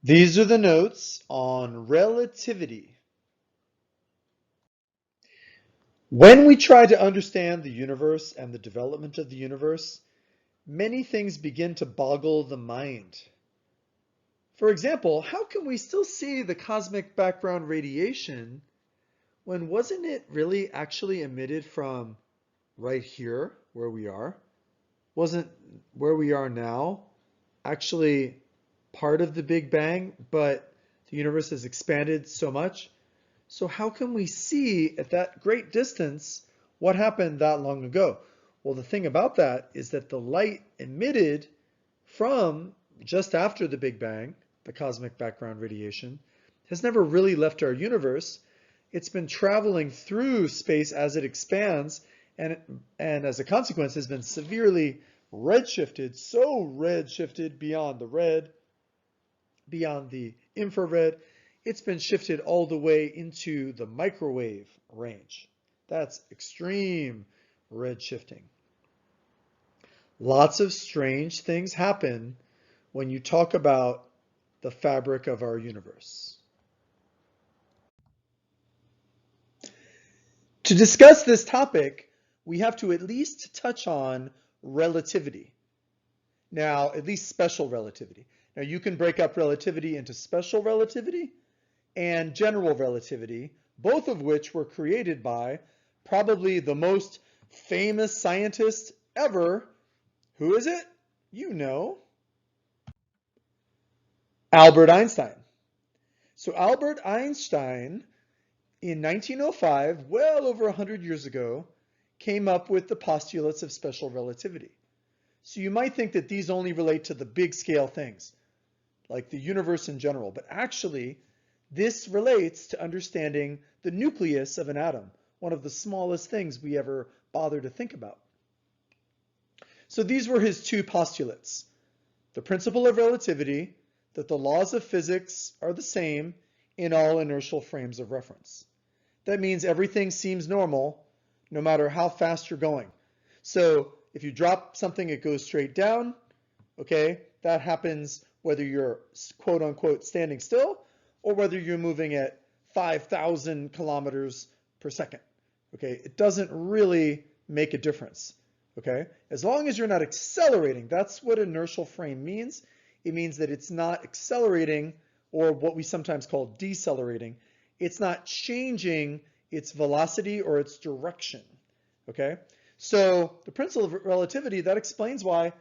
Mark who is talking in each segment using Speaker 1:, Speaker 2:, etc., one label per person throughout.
Speaker 1: These are the notes on relativity. When we try to understand the universe and the development of the universe, many things begin to boggle the mind. For example, how can we still see the cosmic background radiation when wasn't it really actually emitted from right here where we are? Wasn't where we are now actually part of the Big Bang, but the universe has expanded so much? So how can we see at that great distance what happened that long ago? Well, the thing about that is that the light emitted from just after the Big Bang, the cosmic background radiation, has never really left our universe. It's been traveling through space as it expands, and as a consequence has been severely redshifted, so redshifted beyond the red, beyond the infrared, it's been shifted all the way into the microwave range. That's extreme redshifting. Lots of strange things happen when you talk about the fabric of our universe. To discuss this topic, we have to at least touch on relativity. Now, at least special relativity. Now, you can break up relativity into special relativity and general relativity, both of which were created by probably the most famous scientist ever. Who is it? You know, Albert Einstein. So Albert Einstein, in 1905, well over 100 years ago, came up with the postulates of special relativity. So you might think that these only relate to the big scale things, like the universe in general, but actually, this relates to understanding the nucleus of an atom, one of the smallest things we ever bother to think about. So these were his two postulates. The principle of relativity, that the laws of physics are the same in all inertial frames of reference. That means everything seems normal no matter how fast you're going. So if you drop something, it goes straight down. Okay, that happens whether you're quote unquote standing still or whether you're moving at 5,000 kilometers per second. Okay, it doesn't really make a difference. Okay, as long as you're not accelerating, that's what inertial frame means. It means that it's not accelerating, or what we sometimes call decelerating. It's not changing its velocity or its direction. Okay, so the principle of relativity, that explains why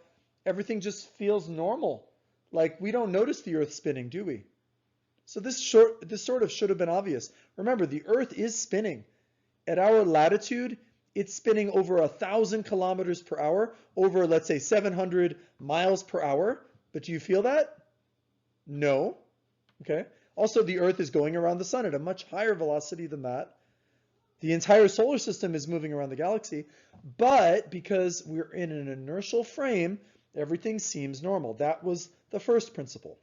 Speaker 1: everything just feels normal. Like we don't notice the Earth spinning, do we? So this sort of should have been obvious. Remember, the Earth is spinning. At our latitude, it's spinning over 1,000 kilometers per hour, over, let's say, 700 miles per hour. But do you feel that? No. Okay. Also, the Earth is going around the sun at a much higher velocity than that. The entire solar system is moving around the galaxy, but because we're in an inertial frame, everything seems normal. That was the first principle.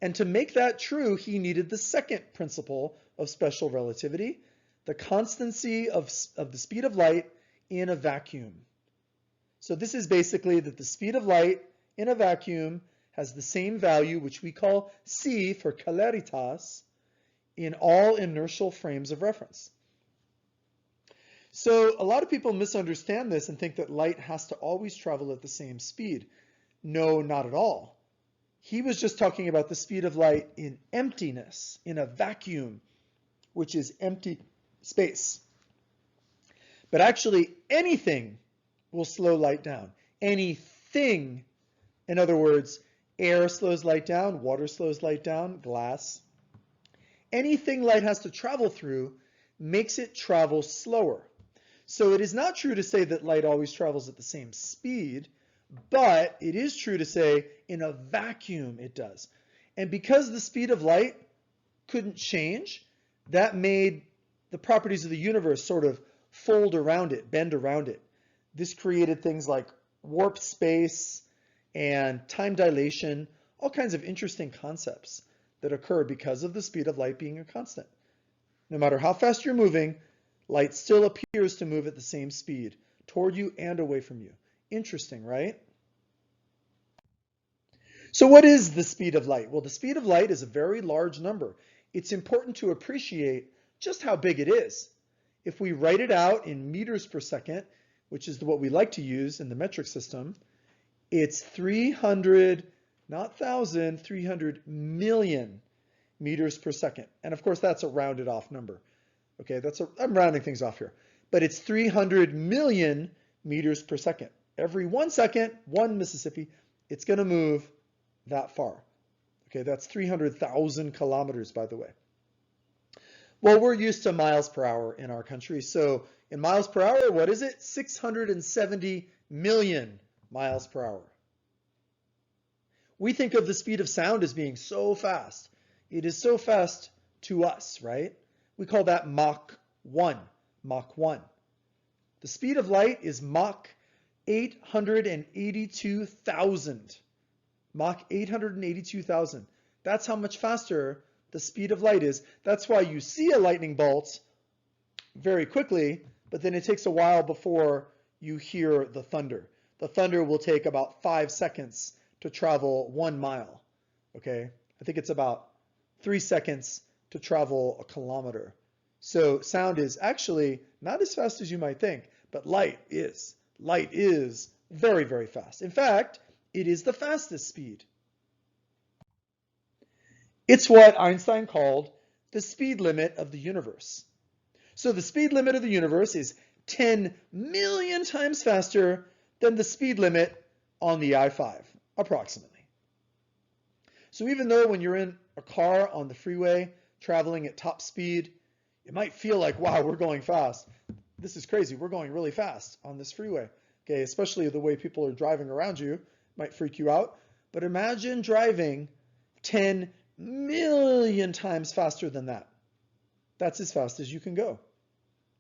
Speaker 1: And to make that true, he needed the second principle of special relativity, the constancy of the speed of light in a vacuum. So this is basically that the speed of light in a vacuum has the same value, which we call c for celeritas, in all inertial frames of reference. So a lot of people misunderstand this and think that light has to always travel at the same speed. No, not at all. He was just talking about the speed of light in emptiness, in a vacuum, which is empty space. But actually, anything will slow light down. Anything. In other words, air slows light down, water slows light down, glass. Anything light has to travel through makes it travel slower. So it is not true to say that light always travels at the same speed, but it is true to say in a vacuum it does. And because the speed of light couldn't change, that made the properties of the universe sort of fold around it, bend around it. This created things like warp space and time dilation, all kinds of interesting concepts that occur because of the speed of light being a constant. No matter how fast you're moving, light still appears to move at the same speed, toward you and away from you. Interesting, right? So what is the speed of light? Well, the speed of light is a very large number. It's important to appreciate just how big it is. If we write it out in meters per second, which is what we like to use in the metric system, it's 300, not thousand, 300 million meters per second. And of course, that's a rounded off number. Okay, I'm rounding things off here. But it's 300 million meters per second. Every 1 second, 1 Mississippi, it's going to move that far. Okay, that's 300,000 kilometers, by the way. Well, we're used to miles per hour in our country. So in miles per hour, what is it? 670 million miles per hour. We think of the speed of sound as being so fast. It is so fast to us, right? We call that Mach 1. Mach 1. The speed of light is Mach 882,000. Mach 882,000. That's how much faster the speed of light is. That's why you see a lightning bolt very quickly, but then it takes a while before you hear the thunder. The thunder will take about 5 seconds to travel 1 mile. Okay, I think it's about 3 seconds to travel a kilometer. So sound is actually not as fast as you might think, but light is. Light is very, very fast. In fact, it is the fastest speed. It's what Einstein called the speed limit of the universe. So the speed limit of the universe is 10 million times faster than the speed limit on the I-5, approximately. So even though when you're in a car on the freeway traveling at top speed, it might feel like, wow, we're going fast. This is crazy. We're going really fast on this freeway. Okay, especially the way people are driving around you might freak you out. But imagine driving 10 million times faster than that. That's as fast as you can go.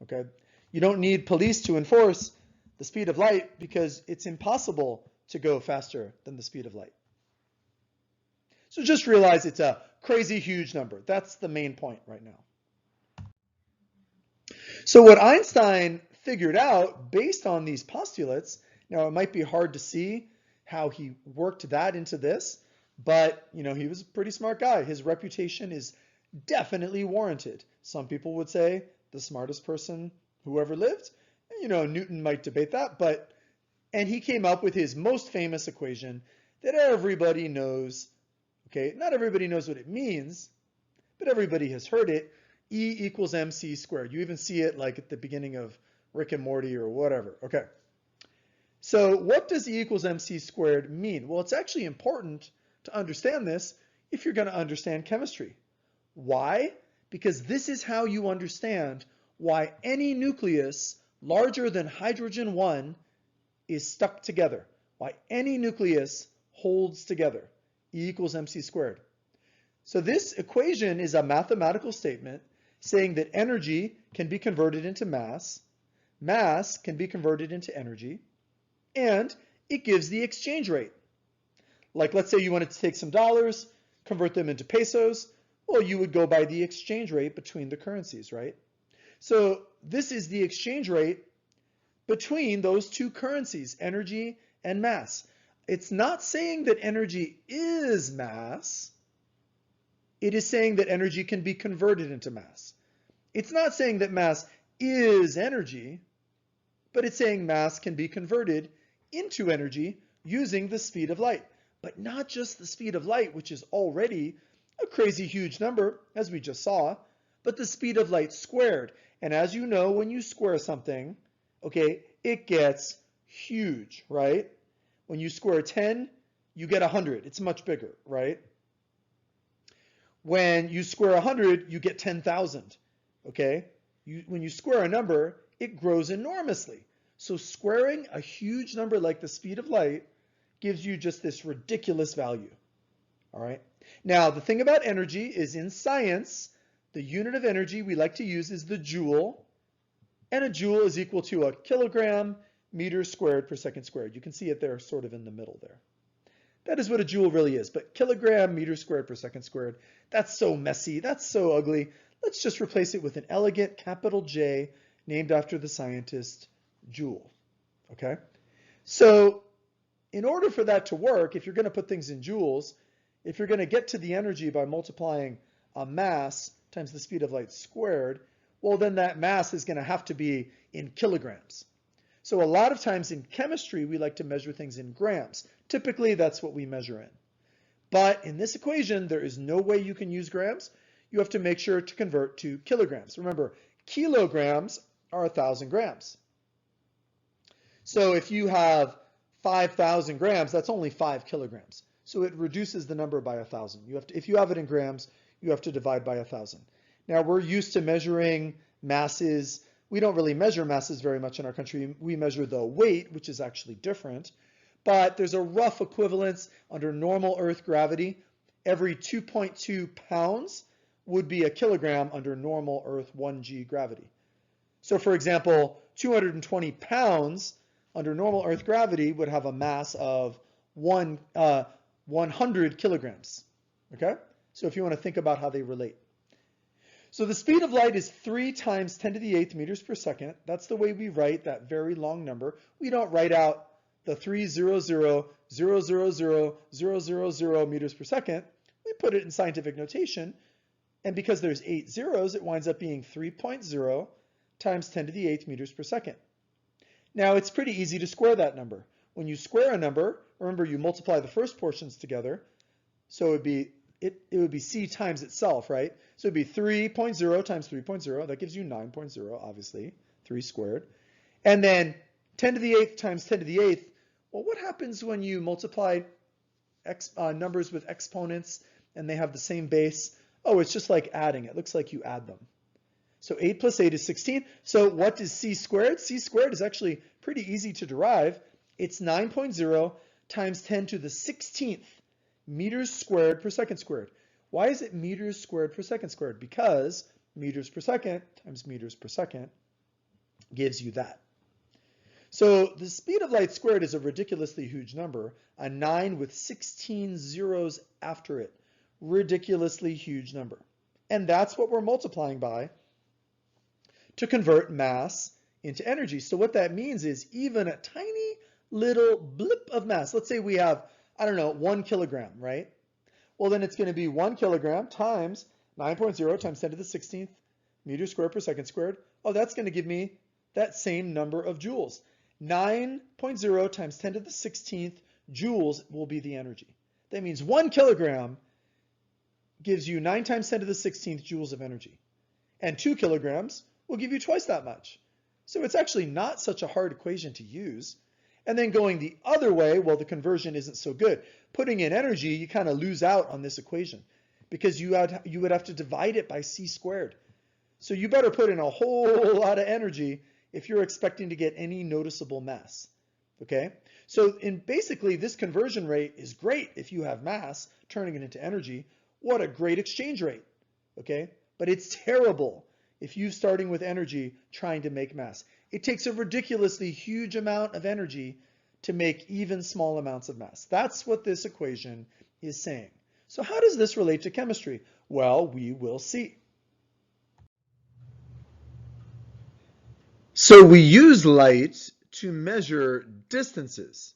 Speaker 1: Okay, you don't need police to enforce the speed of light because it's impossible to go faster than the speed of light. So just realize it's a crazy huge number. That's the main point right now. So what Einstein figured out based on these postulates, now it might be hard to see how he worked that into this, but he was a pretty smart guy. His reputation is definitely warranted. Some people would say the smartest person who ever lived. Newton might debate that, and he came up with his most famous equation that everybody knows. Okay, not everybody knows what it means, but everybody has heard it. E equals mc squared. You even see it like at the beginning of Rick and Morty or whatever. Okay. So what does E equals mc squared mean? Well, it's actually important to understand this if you're going to understand chemistry. Why? Because this is how you understand why any nucleus larger than hydrogen 1 is stuck together. Why any nucleus holds together. E equals mc squared. So this equation is a mathematical statement saying that energy can be converted into mass, mass can be converted into energy, and it gives the exchange rate. Like let's say you wanted to take some dollars, convert them into pesos, well, you would go by the exchange rate between the currencies, right? So this is the exchange rate between those two currencies, energy and mass. It's not saying that energy is mass. It is saying that energy can be converted into mass. It's not saying that mass is energy, but it's saying mass can be converted into energy using the speed of light. But not just the speed of light, which is already a crazy huge number, as we just saw, but the speed of light squared. And as you know, when you square something, okay, it gets huge, right? When you square 10, you get 100. It's much bigger, right? When you square 100, you get 10,000, okay? When you square a number, it grows enormously. So squaring a huge number like the speed of light gives you just this ridiculous value, all right? Now, the thing about energy is in science, the unit of energy we like to use is the joule, and a joule is equal to a kilogram meters squared per second squared. You can see it there sort of in the middle there. That is what a joule really is, but kilogram meters squared per second squared, that's so messy, that's so ugly. Let's just replace it with an elegant capital J named after the scientist Joule, okay? So in order for that to work, if you're going to put things in joules, if you're going to get to the energy by multiplying a mass times the speed of light squared, well, then that mass is going to have to be in kilograms. So a lot of times in chemistry, we like to measure things in grams. Typically, that's what we measure in. But in this equation, there is no way you can use grams. You have to make sure to convert to kilograms. Remember, kilograms are 1,000 grams. So if you have 5,000 grams, that's only 5 kilograms. So it reduces the number by 1,000. If you have it in grams, you have to divide by 1,000. Now we're used to measuring masses. We don't really measure masses very much in our country. We measure the weight, which is actually different. But there's a rough equivalence under normal Earth gravity. Every 2.2 pounds would be a kilogram under normal Earth 1G gravity. So for example, 220 pounds under normal Earth gravity would have a mass of 100 kilograms. Okay? So if you want to think about how they relate. So the speed of light is 3 times 10 to the 8th meters per second. That's the way we write that very long number. We don't write out the 300,000,000 meters per second. We put it in scientific notation. And because there's 8 zeros, it winds up being 3.0 times 10 to the 8th meters per second. Now it's pretty easy to square that number. When you square a number, remember you multiply the first portions together. So it would be c times itself, right? So it would be 3.0 times 3.0. That gives you 9.0, obviously, 3 squared. And then 10 to the 8th times 10 to the 8th. Well, what happens when you multiply numbers with exponents and they have the same base? Oh, it's just like adding. It looks like you add them. So 8 plus 8 is 16. So what is c squared? C squared is actually pretty easy to derive. It's 9.0 times 10 to the 16th meters squared per second squared. Why is it meters squared per second squared? Because meters per second times meters per second gives you that. So the speed of light squared is a ridiculously huge number, a 9 with 16 zeros after it. Ridiculously huge number. And that's what we're multiplying by to convert mass into energy. So what that means is even a tiny little blip of mass, let's say we have, I don't know, 1 kilogram, right? Well, then it's going to be 1 kilogram times 9.0 times 10 to the 16th meters squared per second squared. Oh, that's going to give me that same number of joules. 9.0 times 10 to the 16th joules will be the energy. That means 1 kilogram gives you 9 times 10 to the 16th joules of energy. And 2 kilograms will give you twice that much. So it's actually not such a hard equation to use. And then going the other way, well, the conversion isn't so good. Putting in energy, you kind of lose out on this equation because you would have to divide it by c squared. So you better put in a whole lot of energy if you're expecting to get any noticeable mass. Okay? So basically, this conversion rate is great if you have mass, turning it into energy. What a great exchange rate. Okay? But it's terrible if you're starting with energy trying to make mass. It takes a ridiculously huge amount of energy to make even small amounts of mass. That's what this equation is saying. So how does this relate to chemistry? Well, we will see. So we use light to measure distances.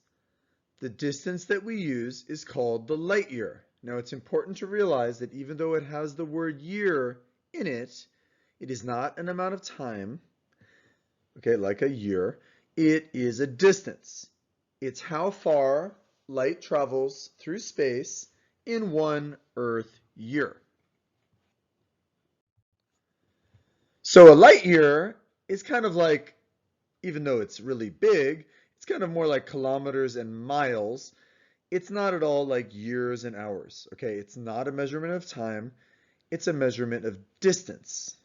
Speaker 1: The distance that we use is called the light year. Now it's important to realize that even though it has the word year in it, it is not an amount of time, okay, like a year. It is a distance. It's how far light travels through space in 1 Earth year. So a light year is kind of like, even though it's really big, it's kind of more like kilometers and miles. It's not at all like years and hours, okay? It's not a measurement of time. It's a measurement of distance.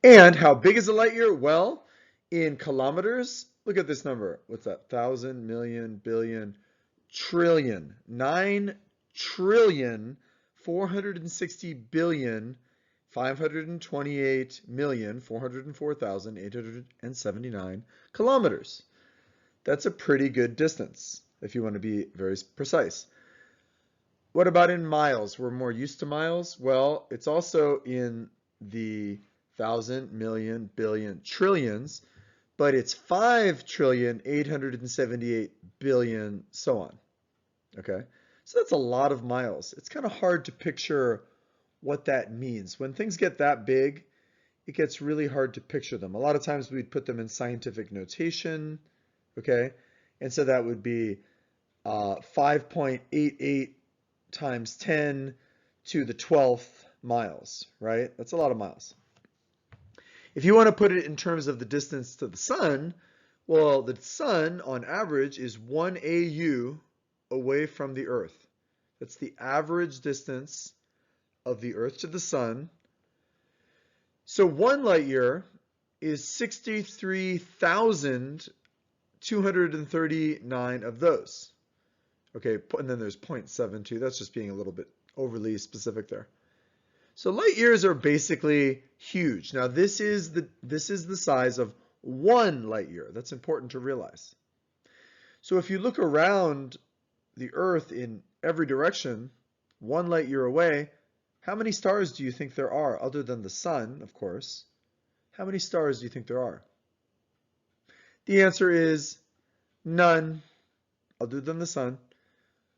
Speaker 1: And how big is a light year? Well, in kilometers, look at this number. What's that? 1,000, million, billion, trillion. 9,460,528,404,879 kilometers. That's a pretty good distance, if you want to be very precise. What about in miles? We're more used to miles. Well, it's also in the 1,000, million, billion, trillions, but it's 5,878,000,000,000, so on. Okay, so that's a lot of miles. It's kind of hard to picture what that means. When things get that big, it gets really hard to picture them. A lot of times we'd put them in scientific notation, okay? And so that would be 5.88 times 10 to the 12th miles, right? That's a lot of miles. If you want to put it in terms of the distance to the sun, well, the sun on average is 1 AU away from the Earth. That's the average distance of the Earth to the sun. So 1 light year is 63,239 of those. Okay, and then there's 0.72. That's just being a little bit overly specific there. So light years are basically huge. Now this is the size of 1 light year. That's important to realize. So if you look around the Earth in every direction, 1 light year away, how many stars do you think there are, other than the sun, of course? How many stars do you think there are? The answer is none, other than the sun.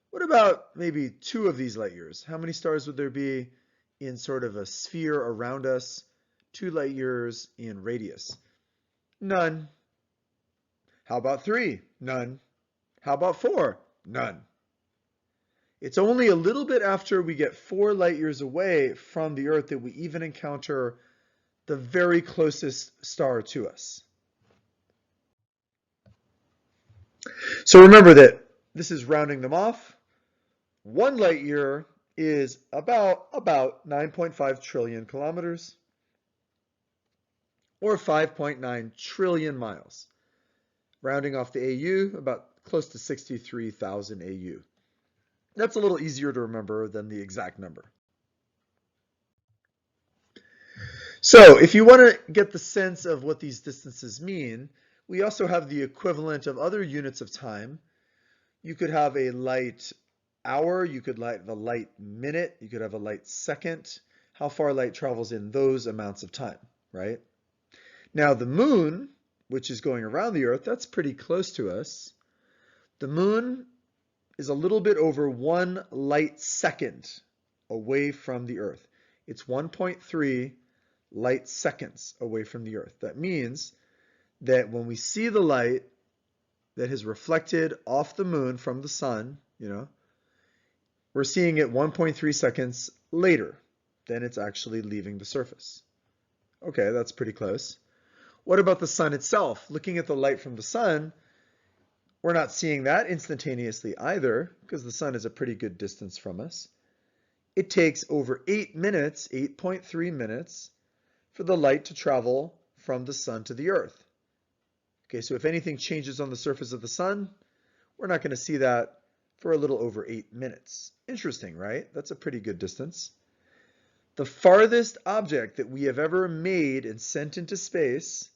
Speaker 1: What about maybe 2 of these light years? How many stars would there be in sort of a sphere around us? 2 light years in radius. None. How about 3? None. How about 4? None. It's only a little bit after we get 4 light years away from the Earth that we even encounter the very closest star to us. So remember that this is rounding them off. 1 light year is about 9.5 trillion kilometers, or 5.9 trillion miles. Rounding off the AU, about close to 63,000 AU. That's a little easier to remember than the exact number. So if you want to get the sense of what these distances mean, we also have the equivalent of other units of time. You could have a light hour, you could have a light minute, you could have a light second, how far light travels in those amounts of time, right? Now the moon, which is going around the Earth, that's pretty close to us. The moon is a little bit over 1 light second away from the Earth. It's 1.3 light seconds away from the Earth. That means that when we see the light that has reflected off the moon from the sun, we're seeing it 1.3 seconds later than it's actually leaving the surface. Okay, that's pretty close. What about the sun itself? Looking at the light from the sun, we're not seeing that instantaneously either, because the sun is a pretty good distance from us. It takes over 8 minutes, 8.3 minutes, for the light to travel from the sun to the Earth. Okay, so if anything changes on the surface of the sun, we're not going to see that for a little over 8 minutes. Interesting, right? That's a pretty good distance. The farthest object that we have ever made and sent into space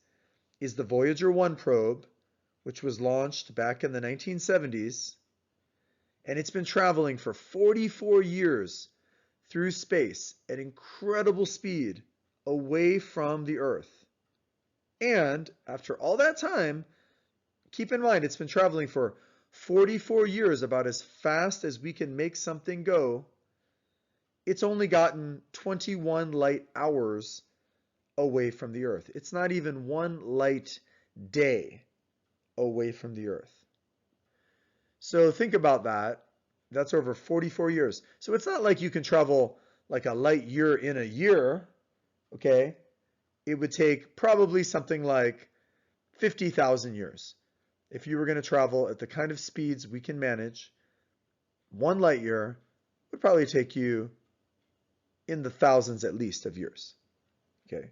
Speaker 1: is the Voyager 1 probe, which was launched back in the 1970s, and it's been traveling for 44 years through space at incredible speed away from the Earth. And after all that time, keep in mind it's been traveling for 44 years, about as fast as we can make something go. It's only gotten 21 light hours away from the Earth. It's not even 1 light day away from the Earth. So think about that. That's over 44 years. So it's not like you can travel like a light year in a year, okay? It would take probably something like 50,000 years. If you were going to travel at the kind of speeds we can manage, 1 light year would probably take you in the thousands at least of years, okay?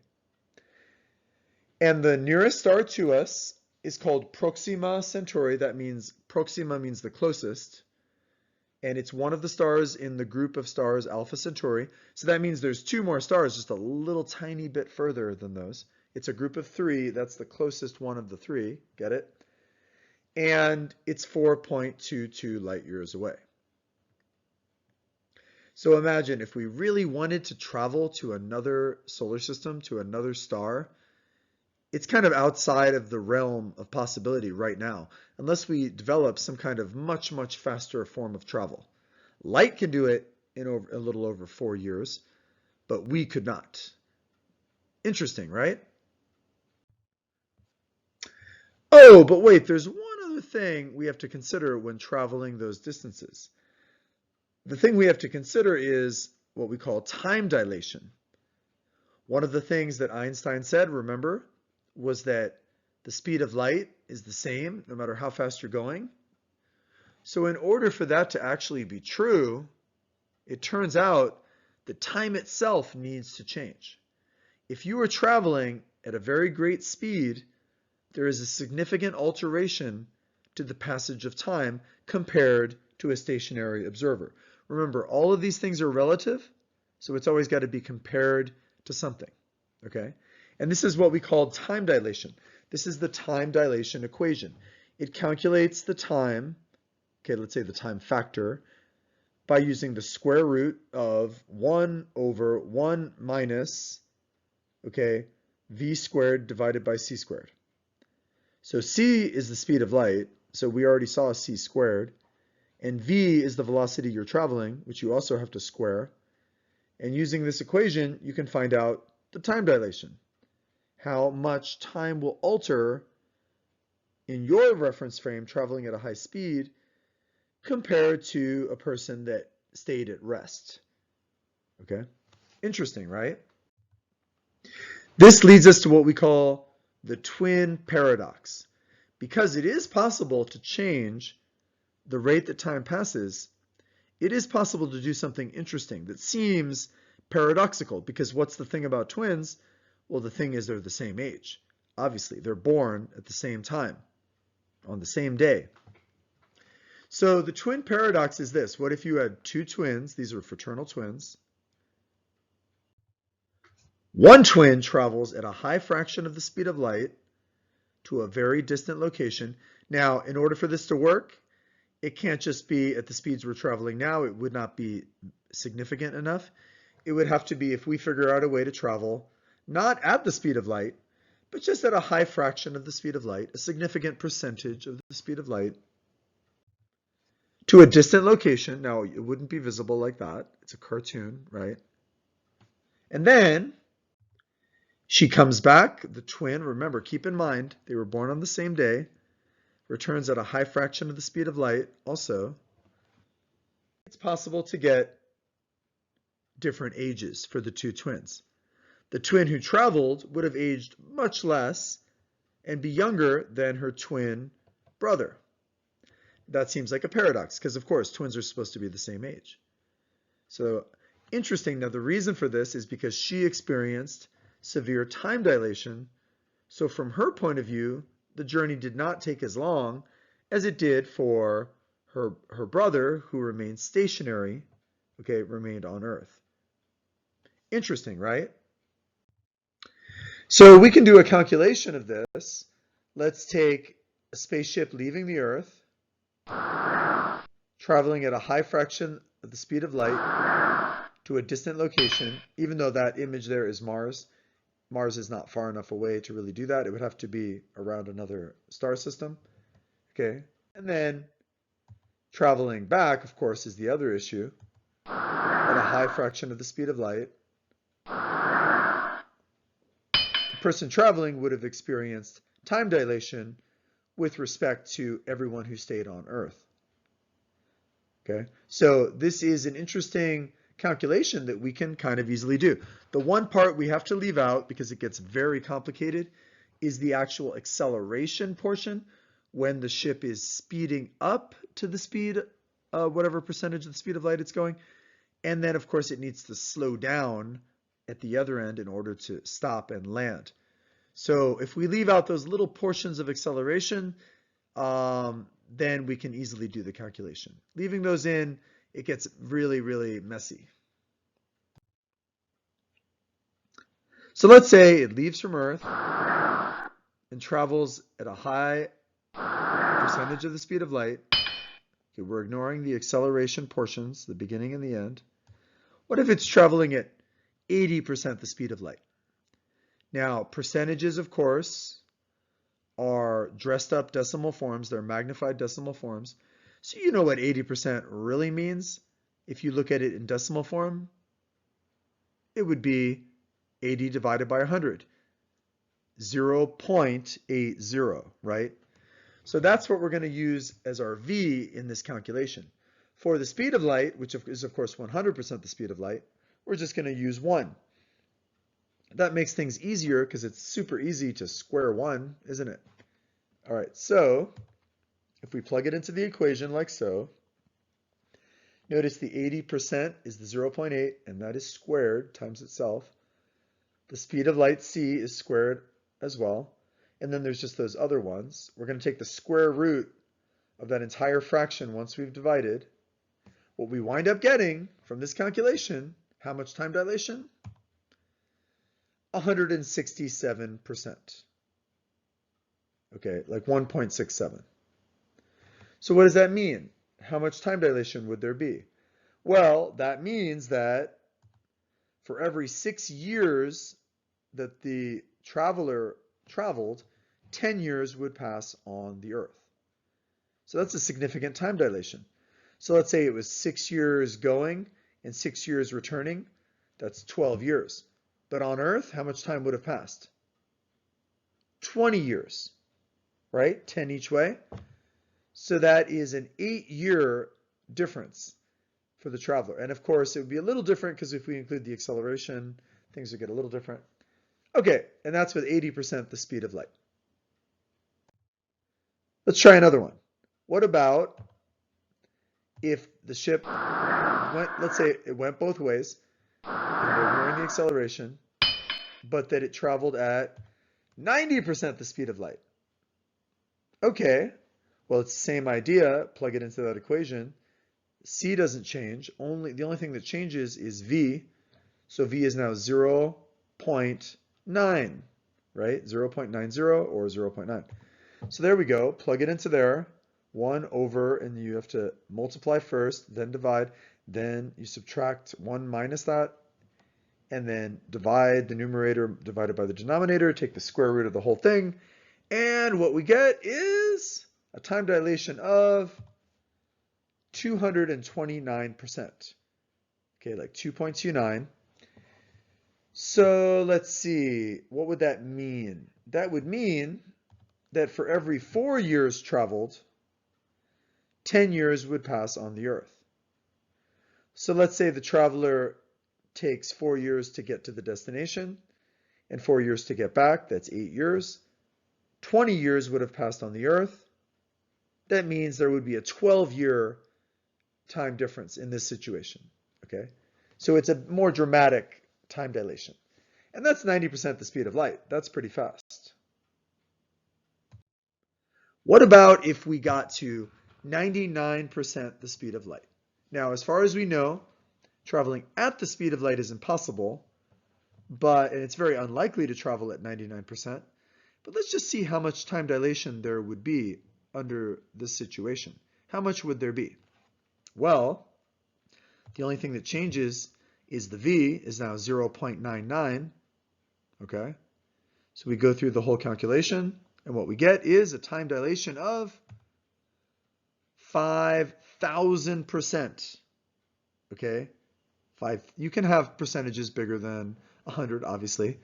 Speaker 1: And the nearest star to us is called Proxima Centauri. That means Proxima means the closest. And it's one of the stars in the group of stars Alpha Centauri. So that means there's 2 more stars just a little tiny bit further than those. It's a group of 3. That's the closest one of the 3. Get it? And it's 4.22 light years away. So imagine if we really wanted to travel to another solar system, to another star, it's kind of outside of the realm of possibility right now, unless we develop some kind of much, much faster form of travel. Light can do it in a little over 4 years, but we could not. Interesting, right? Oh, but wait, there's one other thing we have to consider when traveling those distances. The thing we have to consider is what we call time dilation. One of the things that Einstein said, remember, was that the speed of light is the same no matter how fast you're going. So in order for that to actually be true, it turns out that time itself needs to change. If you are traveling at a very great speed, there is a significant alteration to the passage of time compared to a stationary observer. Remember, all of these things are relative, so it's always got to be compared to something, okay? And this is what we call time dilation. This is the time dilation equation. It calculates the time, okay, let's say the time factor, by using the square root of 1 over 1 minus, okay, v squared divided by c squared. So c is the speed of light, so we already saw c squared, and v is the velocity you're traveling, which you also have to square. And using this equation, you can find out the time dilation, how much time will alter in your reference frame traveling at a high speed compared to a person that stayed at rest. Okay? Interesting, right? This leads us to what we call the twin paradox. Because it is possible to change the rate that time passes, it is possible to do something interesting that seems paradoxical, because what's the thing about twins? Well, the thing is they're the same age. Obviously, they're born at the same time, on the same day. So the twin paradox is this. What if you had two twins? These are fraternal twins. One twin travels at a high fraction of the speed of light to a very distant location. Now, in order for this to work, it can't just be at the speeds we're traveling now. It would not be significant enough. It would have to be, if we figure out a way to travel, not at the speed of light, but just at a high fraction of the speed of light, a significant percentage of the speed of light, to a distant location. Now, it wouldn't be visible like that. It's a cartoon, right? And then she comes back, the twin, remember, keep in mind, they were born on the same day, returns at a high fraction of the speed of light also. It's possible to get different ages for the two twins. The twin who traveled would have aged much less and be younger than her twin brother. That seems like a paradox because, of course, twins are supposed to be the same age. So interesting. Now, the reason for this is because she experienced severe time dilation. So from her point of view, the journey did not take as long as it did for her brother, who remained stationary, okay, remained on Earth. Interesting, right? So we can do a calculation of this. Let's take a spaceship leaving the Earth, traveling at a high fraction of the speed of light to a distant location, even though that image there is Mars. Mars is not far enough away to really do that. It would have to be around another star system. Okay, and then traveling back, of course, is the other issue. At a high fraction of the speed of light, the person traveling would have experienced time dilation with respect to everyone who stayed on Earth. Okay, so this is an interesting calculation that we can kind of easily do. The one part we have to leave out, because it gets very complicated, is the actual acceleration portion, when the ship is speeding up to the speed, whatever percentage of the speed of light it's going, and then of course it needs to slow down at the other end in order to stop and land. So if we leave out those little portions of acceleration, then we can easily do the calculation. Leaving those in, it gets really, really messy. So let's say it leaves from Earth and travels at a high percentage of the speed of light. Okay, we're ignoring the acceleration portions, the beginning and the end. What if it's traveling at 80% the speed of light? Now, percentages, of course, are dressed up decimal forms. They're magnified decimal forms. So you know what 80% really means. If you look at it in decimal form, it would be 80 divided by 100, 0.80, right? So that's what we're going to use as our v in this calculation. For the speed of light, which is of course 100% the speed of light, we're just going to use 1. That makes things easier because it's super easy to square 1, isn't it? All right, so if we plug it into the equation like so, notice the 80% is the 0.8, and that is squared times itself. The speed of light, c, is squared as well. And then there's just those other ones. We're going to take the square root of that entire fraction once we've divided. What we wind up getting from this calculation, how much time dilation? 167%. Okay, like 1.67. So what does that mean? How much time dilation would there be? Well, that means that for every 6 years that the traveler traveled, 10 years would pass on the Earth. So that's a significant time dilation. So let's say it was 6 years going and 6 years returning. That's 12 years. But on Earth, how much time would have passed? 20 years, right? 10 each way. So that is an 8-year difference for the traveler. And of course, it would be a little different because if we include the acceleration, things would get a little different. Okay, and that's with 80% the speed of light. Let's try another one. What about if the ship went, let's say it went both ways, and we're ignoring the acceleration, but that it traveled at 90% the speed of light. Okay, well, it's the same idea. Plug it into that equation. C doesn't change. The only thing that changes is V. So V is now 0.9, right? 0.90 or 0.9. So there we go. Plug it into there. 1 over, and you have to multiply first, then divide. Then you subtract 1 minus that, and then divide the numerator divided by the denominator. Take the square root of the whole thing. And what we get is a time dilation of 229%. Okay, like 2.29. So let's see, what would that mean? That would mean that for every 4 years traveled, 10 years would pass on the Earth. So let's say the traveler takes 4 years to get to the destination and 4 years to get back. That's 8 years. 20 years would have passed on the Earth. That means there would be a 12-year time difference in this situation. Okay, so it's a more dramatic time dilation. And that's 90% the speed of light. That's pretty fast. What about if we got to 99% the speed of light? Now, as far as we know, traveling at the speed of light is impossible, and it's very unlikely to travel at 99%. But let's just see how much time dilation there would be under this situation. How much would there be? Well, the only thing that changes is the V is now 0.99. Okay, so we go through the whole calculation, and what we get is a time dilation of 5,000%. Okay, you can have percentages bigger than 100, obviously.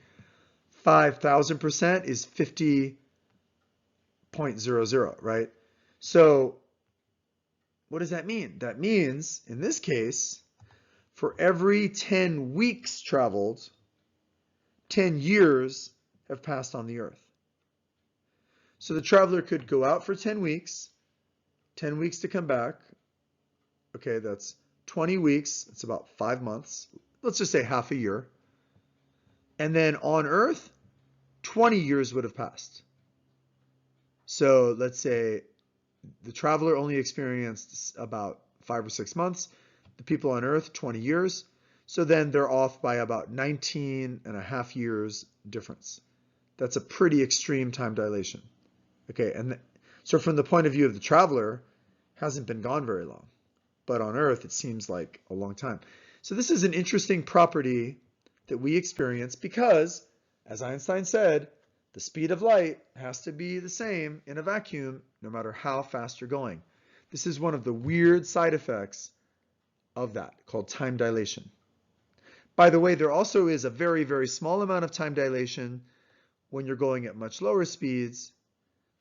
Speaker 1: 5,000% is 50.00, right? So what does that mean? That means, in this case, for every 10 weeks traveled, 10 years have passed on the Earth. So the traveler could go out for 10 weeks to come back. Okay, that's 20 weeks. It's about 5 months. Let's just say half a year. And then on Earth, 20 years would have passed. So let's say the traveler only experienced about 5 or 6 months. The people on Earth, 20 years. So then they're off by about 19 and a half years difference. That's a pretty extreme time dilation. Okay, and so from the point of view of the traveler, hasn't been gone very long. But on Earth, it seems like a long time. So this is an interesting property that we experience because As Einstein said, the speed of light has to be the same in a vacuum no matter how fast you're going. This is one of the weird side effects of that, called time dilation. By the way, there also is a very, very small amount of time dilation when you're going at much lower speeds.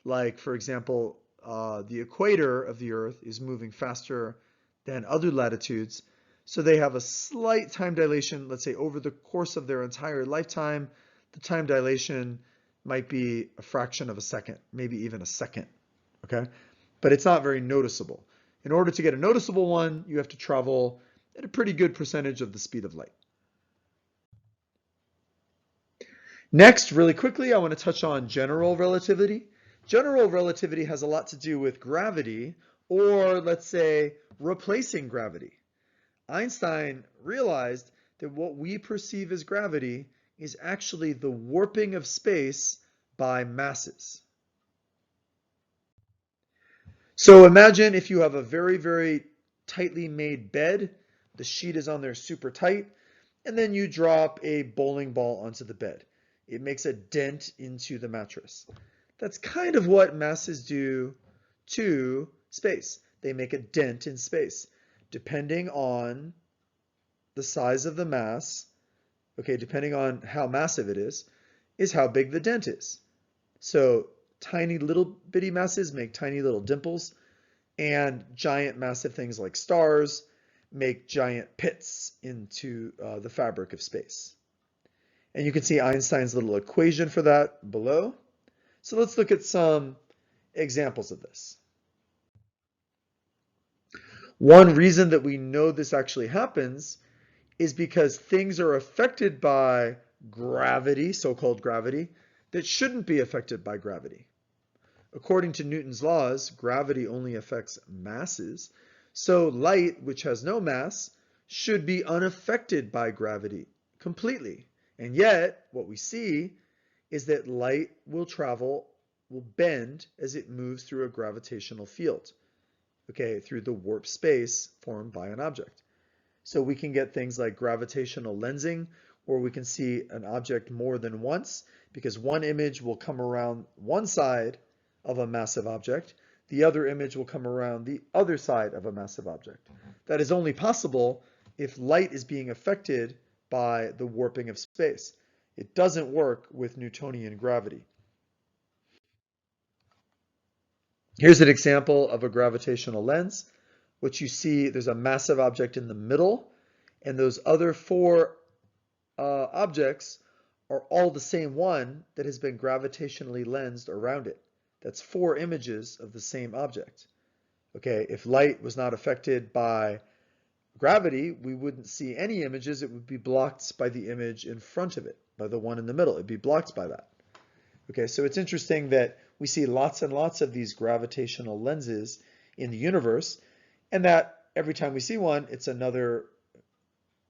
Speaker 1: Like, for example, the equator of the Earth is moving faster than other latitudes. So they have a slight time dilation, let's say over the course of their entire lifetime, the time dilation might be a fraction of a second, maybe even a second, okay? But it's not very noticeable. In order to get a noticeable one, you have to travel at a pretty good percentage of the speed of light. Next, really quickly, I want to touch on general relativity. General relativity has a lot to do with gravity, or let's say replacing gravity. Einstein realized that what we perceive as gravity is actually the warping of space by masses. So imagine if you have a very, very tightly made bed, the sheet is on there super tight, and then you drop a bowling ball onto the bed. It makes a dent into the mattress. That's kind of what masses do to space. They make a dent in space. Depending on the size of the mass, okay, depending on how massive it is how big the dent is. So tiny little bitty masses make tiny little dimples, and giant massive things like stars make giant pits into the fabric of space. And you can see Einstein's little equation for that below. So let's look at some examples of this. One reason that we know this actually happens is because things are affected by gravity, so-called gravity, that shouldn't be affected by gravity. According to Newton's laws, gravity only affects masses, so light, which has no mass, should be unaffected by gravity completely. And yet, what we see is that light will bend as it moves through a gravitational field, okay, through the warp space formed by an object. So we can get things like gravitational lensing, where we can see an object more than once, because one image will come around one side of a massive object, the other image will come around the other side of a massive object. That is only possible if light is being affected by the warping of space. It doesn't work with Newtonian gravity. Here's an example of a gravitational lens. What you see, there's a massive object in the middle, and those other four objects are all the same one that has been gravitationally lensed around it. That's four images of the same object. Okay, if light was not affected by gravity, we wouldn't see any images. It would be blocked by the image in front of it, by the one in the middle. It'd be blocked by that. Okay, so it's interesting that we see lots and lots of these gravitational lenses in the universe, and that every time we see one, it's another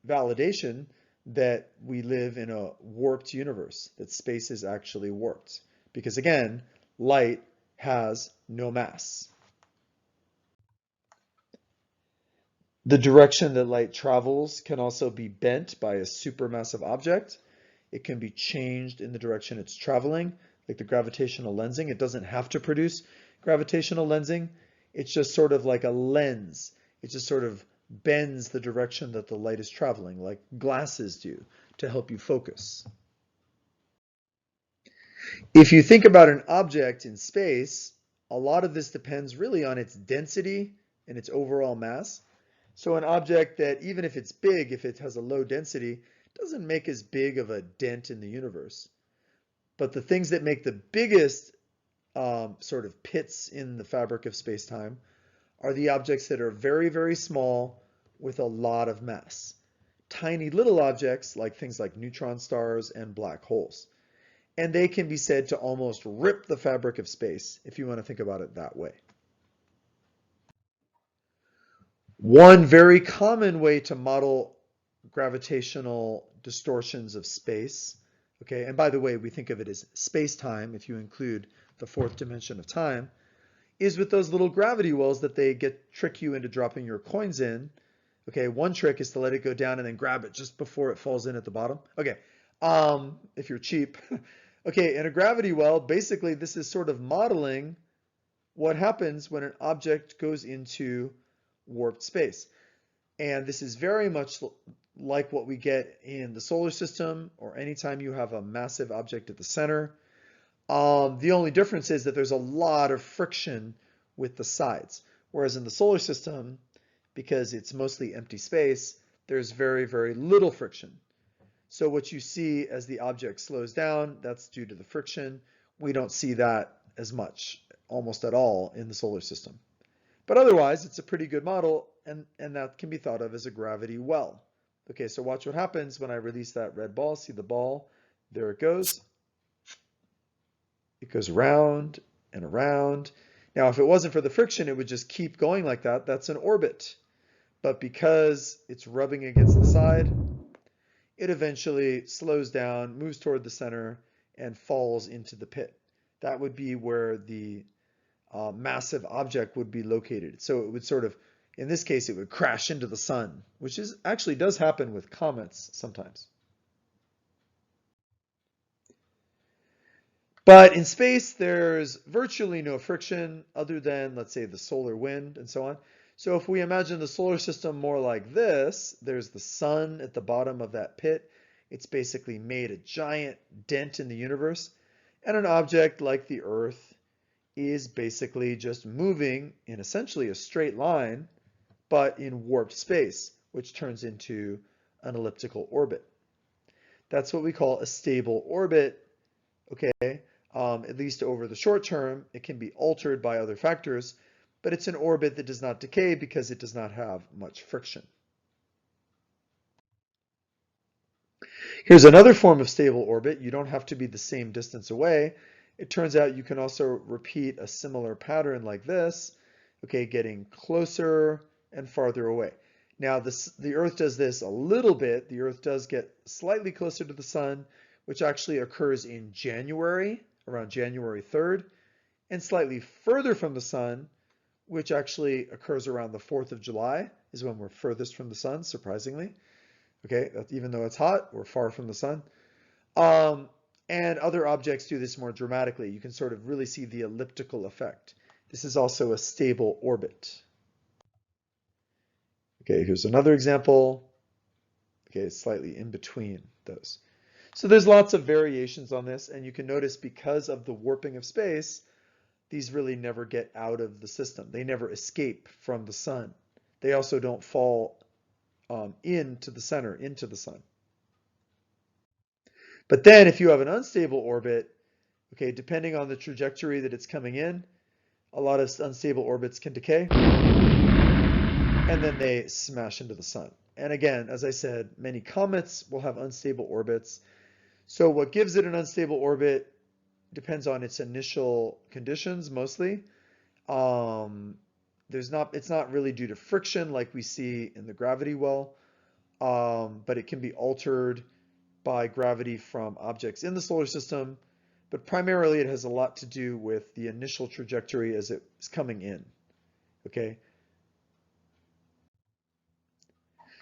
Speaker 1: validation that we live in a warped universe, that space is actually warped. Because again, light has no mass. The direction that light travels can also be bent by a supermassive object. It can be changed in the direction it's traveling, like the gravitational lensing. It doesn't have to produce gravitational lensing. It's just sort of like a lens. It just sort of bends the direction that the light is traveling, like glasses do, to help you focus. If you think about an object in space, a lot of this depends really on its density and its overall mass. So an object that, even if it's big, if it has a low density, doesn't make as big of a dent in the universe. But the things that make the biggest sort of pits in the fabric of space-time are the objects that are very, very small with a lot of mass. Tiny little objects like things like neutron stars and black holes. And they can be said to almost rip the fabric of space, if you want to think about it that way. One very common way to model gravitational distortions of space, okay, and by the way, we think of it as space-time if you include the fourth dimension of time, is with those little gravity wells that they trick you into dropping your coins in. Okay, one trick is to let it go down and then grab it just before it falls in at the bottom. Okay, if you're cheap. Okay, in a gravity well, basically this is sort of modeling what happens when an object goes into warped space. And this is very much like what we get in the solar system or anytime you have a massive object at the center. The only difference is that there's a lot of friction with the sides. Whereas in the solar system, because it's mostly empty space, there's very, very little friction. So what you see as the object slows down, that's due to the friction. We don't see that as much, almost at all, in the solar system. But otherwise, it's a pretty good model, and that can be thought of as a gravity well. Okay, so watch what happens when I release that red ball. See the ball? There it goes. It goes around and around. Now, if it wasn't for the friction, it would just keep going like that. That's an orbit. But because it's rubbing against the side, it eventually slows down, moves toward the center, and falls into the pit. That would be where the massive object would be located. So it would sort of, in this case, it would crash into the sun, which is actually does happen with comets sometimes. But in space, there's virtually no friction other than, let's say, the solar wind and so on. So if we imagine the solar system more like this, there's the sun at the bottom of that pit. It's basically made a giant dent in the universe. And an object like the Earth is basically just moving in essentially a straight line, but in warped space, which turns into an elliptical orbit. That's what we call a stable orbit. Okay, at least over the short term, it can be altered by other factors, but it's an orbit that does not decay because it does not have much friction. Here's another form of stable orbit. You don't have to be the same distance away. It turns out you can also repeat a similar pattern like this, okay, getting closer and farther away. Now, the Earth does this a little bit. The Earth does get slightly closer to the sun, which actually occurs in January, around January 3rd, and slightly further from the sun, which actually occurs around the 4th of July, is when we're furthest from the sun, surprisingly. Okay, even though it's hot, we're far from the sun. And other objects do this more dramatically. You can sort of really see the elliptical effect. This is also a stable orbit. Okay, here's another example. Okay, it's slightly in between those. So there's lots of variations on this, and you can notice because of the warping of space, these really never get out of the system. They never escape from the sun. They also don't fall into the center, into the sun. But then if you have an unstable orbit, okay, depending on the trajectory that it's coming in, a lot of unstable orbits can decay, and then they smash into the sun. And again, as I said, many comets will have unstable orbits. So what gives it an unstable orbit depends on its initial conditions mostly. It's not really due to friction like we see in the gravity well, but it can be altered by gravity from objects in the solar system, but primarily it has a lot to do with the initial trajectory as it's coming in. Okay?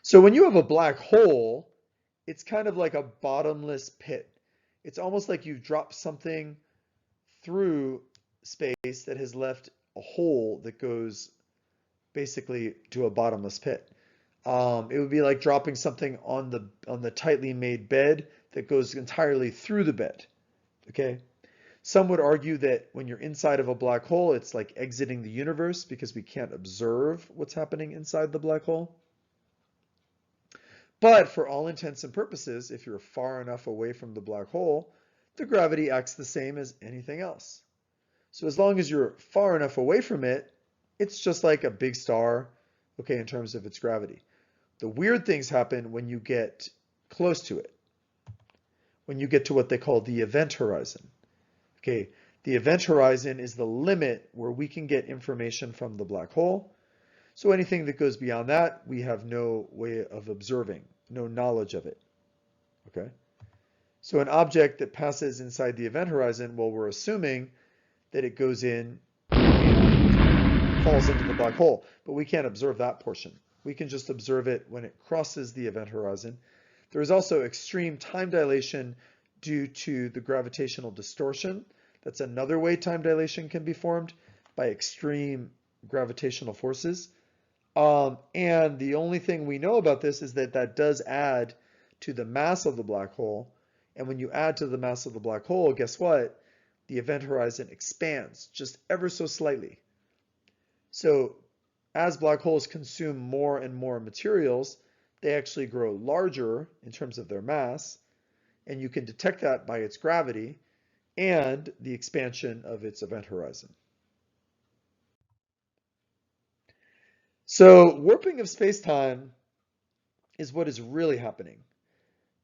Speaker 1: So when you have a black hole, it's kind of like a bottomless pit. It's almost like you've dropped something through space that has left a hole that goes basically to a bottomless pit. It would be like dropping something on the tightly made bed that goes entirely through the bed. Okay? Some would argue that when you're inside of a black hole, it's like exiting the universe because we can't observe what's happening inside the black hole. But for all intents and purposes, if you're far enough away from the black hole, the gravity acts the same as anything else. So as long as you're far enough away from it, it's just like a big star, okay, in terms of its gravity. The weird things happen when you get close to it, when you get to what they call the event horizon. Okay, the event horizon is the limit where we can get information from the black hole. So anything that goes beyond that, we have no way of observing, no knowledge of it. Okay? So an object that passes inside the event horizon, well, we're assuming that it goes in and falls into the black hole, but we can't observe that portion. We can just observe it when it crosses the event horizon. There is also extreme time dilation due to the gravitational distortion. That's another way time dilation can be formed, by extreme gravitational forces. And the only thing we know about this is that that does add to the mass of the black hole. And when you add to the mass of the black hole, guess what? The event horizon expands just ever so slightly. So as black holes consume more and more materials, they actually grow larger in terms of their mass, and you can detect that by its gravity and the expansion of its event horizon. So warping of space-time is what is really happening.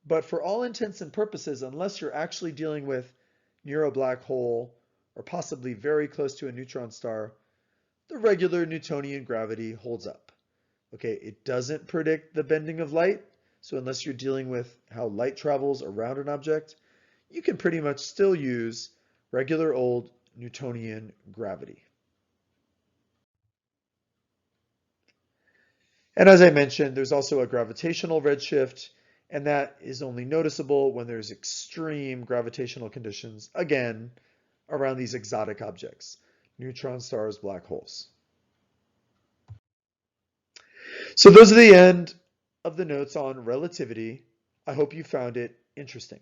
Speaker 1: But for all intents and purposes, unless you're actually dealing with near a black hole or possibly very close to a neutron star, the regular Newtonian gravity holds up. Okay, it doesn't predict the bending of light, so unless you're dealing with how light travels around an object, you can pretty much still use regular old Newtonian gravity. And as I mentioned, there's also a gravitational redshift, and that is only noticeable when there's extreme gravitational conditions, again, around these exotic objects, neutron stars, black holes. So those are the end of the notes on relativity. I hope you found it interesting.